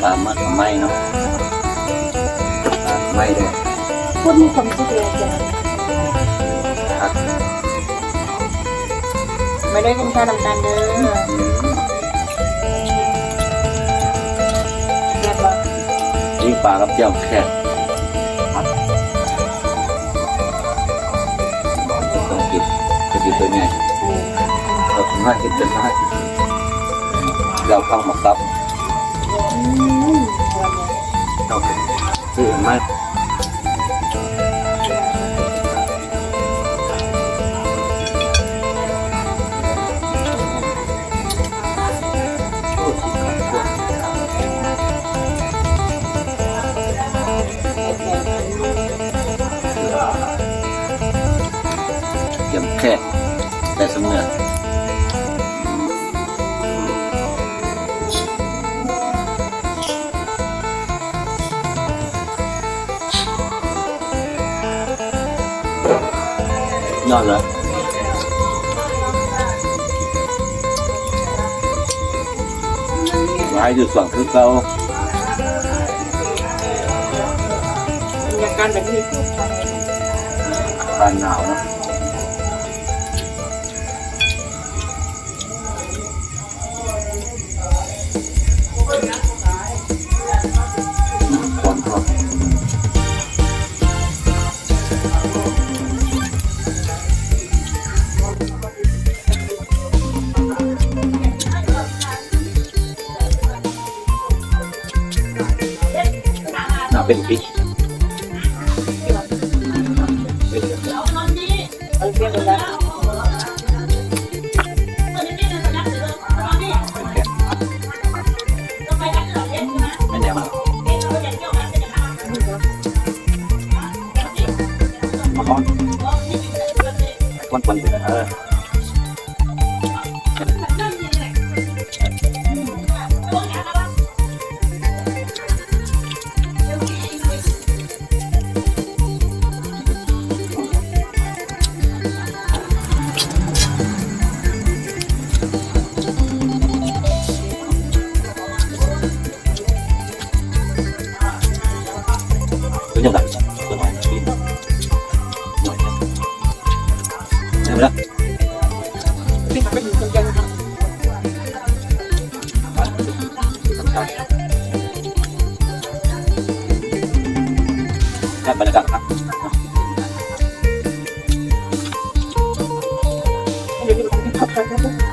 ปลามันไม่เนาะปลาไม่เลย พูดมีความสุขเลยจ้ะ ครับ ไม่ได้กินข้าวน้ำตาลเด้อแซ่บบ่ นี่ปลากับเจียวแค่ครับต้องกินจะกินตัวไงเราทำให้กินเป็นได้เราเข้ามาซับเราซื้อมาเยี่ยมแค่แต่สำเนียงยอดเลยไว้ดูส่วนคือเรา บรรยากาศแบบนี้ อากาศหนาวเนาะฝนก็น่าเป็นปี เอาเปรี้ยวเลยนะ ไม่แน่มาก่อนวันตัวยังไงตัวหน่อยปีนหน่อยเดี๋ยวนะ พี่ไม่ถึงคนจังครับ แค่บรรยากาศครับ เดี๋ยวนี้มันกินข้าวกันนะ